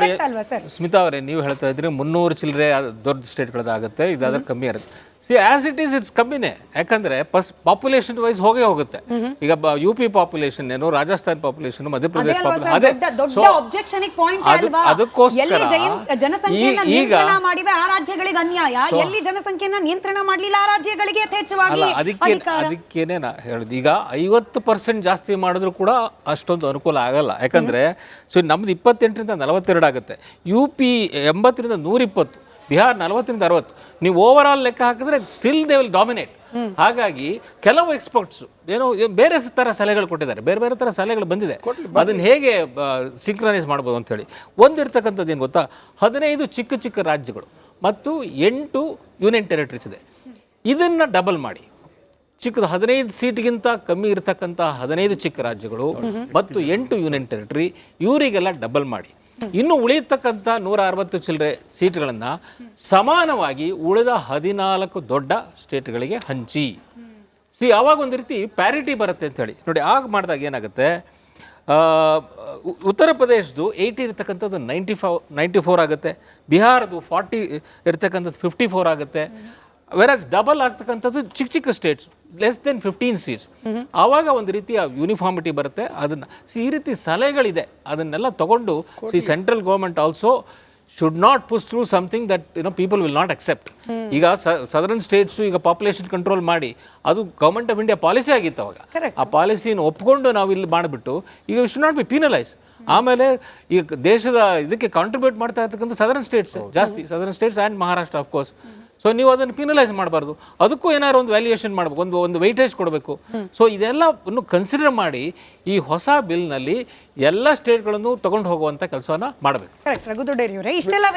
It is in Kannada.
ನೋಡಿ correct ಅಲ್ವಾ ಸರ್? ಸ್ಮಿತಾ ಅವರೇ, ನೀವು ಹೇಳ್ತಾ ಇದ್ರಿ 300 ಚಿಲ್ಲರೆ ದೊಡ್ಡ ಸ್ಟೇಟ್ಗಳದಾಗುತ್ತೆ, ಇದಾದ್ರೆ ಕಮ್ಮಿ ಇರುತ್ತೆ. C as it is it's ಕಮ್ಮಿನೇ, ಯಾಕಂದ್ರೆ ಪಾಪ್ಯುಲೇಷನ್ ವೈಸ್ ಹೋಗುತ್ತೆ. ಈಗ UP ಪಾಪ್ಯುಲೇಷನ್ ಏನು, ರಾಜಸ್ಥಾನ್ ಪಾಪ್ಯುಲೇಷನ್, ಮಧ್ಯಪ್ರದೇಶ ದೊಡ್ಡ ಅಬ್ಜೆಕ್ಷನಿಗೆ ಪಾಯಿಂಟ್ ಅಲ್ವಾ? ಎಲ್ಲಿ ಜನಸಂಖ್ಯೆಯನ್ನ ನಿಯಂತ್ರಣ ಮಾಡಿವೆ ಆ ರಾಜ್ಯಗಳಿಗೆ ಅನ್ಯಾಯ, ಎಲ್ಲಿ ಜನಸಂಖ್ಯೆಯನ್ನ ನಿಯಂತ್ರಣ ಮಾಡಲಿಲ್ಲ ಆ ರಾಜ್ಯಗಳಿಗೆ ಯಥೇಚ್ಛವಾಗಿ ಅದಕ್ಕೇನೆ ನಾ ಹೇಳುದು. ಈಗ 50% ಜಾಸ್ತಿ ಮಾಡಿದ್ರು ಕೂಡ ಅಷ್ಟೊಂದು ಅನುಕೂಲ ಆಗಲ್ಲ, ಯಾಕಂದ್ರೆ ಸೊ ನಮ್ದು 28ರಿಂದ 42 ಆಗುತ್ತೆ, UP 80ರಿಂದ 120, ಬಿಹಾರ್ 40ರಿಂದ 60. ನೀವು ಓವರ್ ಆಲ್ ಲೆಕ್ಕ ಹಾಕಿದ್ರೆ ಸ್ಟಿಲ್ ದೇ ವಿಲ್ ಡಾಮಿನೇಟ್. ಹಾಗಾಗಿ ಕೆಲವು ಎಕ್ಸ್ಪರ್ಟ್ಸ್ ಏನೋ ಬೇರೆ ಥರ ಸಲಹೆಗಳು ಕೊಟ್ಟಿದ್ದಾರೆ, ಬೇರೆ ಬೇರೆ ಥರ ಸಲಹೆಗಳು ಬಂದಿದೆ, ಅದನ್ನ ಹೇಗೆ ಸಿಂಕ್ರನೈಸ್ ಮಾಡ್ಬೋದು ಅಂತ ಹೇಳಿ. ಒಂದಿರ್ತಕ್ಕಂಥದ್ದು ಏನು ಗೊತ್ತಾ, 15 ಚಿಕ್ಕ ಚಿಕ್ಕ ರಾಜ್ಯಗಳು ಮತ್ತು 8 ಯೂನಿಯನ್ ಟೆರಿಟರೀಸ್ ಇದೆ. ಇದನ್ನ ಡಬಲ್ ಮಾಡಿ, ಚಿಕ್ಕದು 15 ಸೀಟ್ಗಿಂತ ಕಮ್ಮಿ ಇರತಕ್ಕಂಥ 15 ಚಿಕ್ಕ ರಾಜ್ಯಗಳು ಮತ್ತು 8 ಯೂನಿಯನ್ ಟೆರಿಟರಿ, ಇವರಿಗೆಲ್ಲ ಡಬಲ್ ಮಾಡಿ, ಇನ್ನು ಉಳಿಯತಕ್ಕಂಥ 160 ಚಿಲ್ಲರೆ ಸೀಟ್ಗಳನ್ನು ಸಮಾನವಾಗಿ ಉಳಿದ 14 ದೊಡ್ಡ ಸ್ಟೇಟ್ಗಳಿಗೆ ಹಂಚಿ. ಆವಾಗ ಒಂದು ರೀತಿ ಪ್ಯಾರಿಟಿ ಬರುತ್ತೆ ಅಂತ ಹೇಳಿ ನೋಡಿ. ಆಗ ಮಾಡಿದಾಗ ಏನಾಗುತ್ತೆ, ಉತ್ತರ ಪ್ರದೇಶದ್ದು 80 ಇರ್ತಕ್ಕಂಥದ್ದು 94 ಆಗುತ್ತೆ, ಬಿಹಾರದು 40 ಇರ್ತಕ್ಕಂಥದ್ದು 54 ಆಗುತ್ತೆ. ವೆರಸ್ ಡಬಲ್ ಆಗ್ತಕ್ಕಂಥದ್ದು ಚಿಕ್ಕ ಚಿಕ್ಕ ಸ್ಟೇಟ್ಸ್, ಲೆಸ್ ದೆನ್ 15 ಸೀಟ್ಸ್. ಆವಾಗ ಒಂದು ರೀತಿಯ ಯೂನಿಫಾರ್ಮಿಟಿ ಬರುತ್ತೆ. ಅದನ್ನು ಈ ರೀತಿ ಸಲಹೆಗಳಿದೆ, ಅದನ್ನೆಲ್ಲ ತಗೊಂಡು central government also should not push through something that people will not accept. ಈಗ ಸದರ್ನ್ ಸ್ಟೇಟ್ಸು ಈಗ ಪಾಪ್ಯುಲೇಷನ್ ಕಂಟ್ರೋಲ್ ಮಾಡಿ ಅದು ಗೌರ್ಮೆಂಟ್ ಆಫ್ ಇಂಡಿಯಾ ಪಾಲಿಸಿ ಆಗಿತ್ತು. ಅವಾಗ ಆ ಪಾಲಿಸಿನ ಒಪ್ಕೊಂಡು ನಾವು ಇಲ್ಲಿ ಮಾಡಿಬಿಟ್ಟು ಈಗ ಶುಡ್ ನಾಟ್ ಬಿ ಪೀನಲೈಸ್. ಆಮೇಲೆ ಈಗ ದೇಶದ ಇದಕ್ಕೆ ಕಾಂಟ್ರಿಬ್ಯೂಟ್ ಮಾಡ್ತಾ ಇರ್ತಕ್ಕಂಥ ಸದರ್ನ್ ಸ್ಟೇಟ್ಸ್ ಜಾಸ್ತಿ, southern States and Maharashtra of course. So ನೀವು ಅದನ್ನು ಪೀನಲೈಸ್ ಮಾಡಬಾರ್ದು, ಅದಕ್ಕೂ ಏನಾದ್ರು ಒಂದು ವ್ಯಾಲ್ಯೂಯೇಷನ್ ಮಾಡಬೇಕು, ಒಂದು ವೆಯ್ಟೇಜ್ ಕೊಡಬೇಕು. ಸೊ ಇದೆಲ್ಲವನ್ನು ಕನ್ಸಿಡರ್ ಮಾಡಿ ಈ ಹೊಸ ಬಿಲ್ನಲ್ಲಿ ಎಲ್ಲ ಸ್ಟೇಟ್ಗಳನ್ನು ತಗೊಂಡು ಹೋಗುವಂಥ ಕೆಲಸವನ್ನು ಮಾಡಬೇಕು. ರಘು ದೊಡ್ಡೇರಿಯವರೇ, ಇಷ್ಟೆಲ್ಲ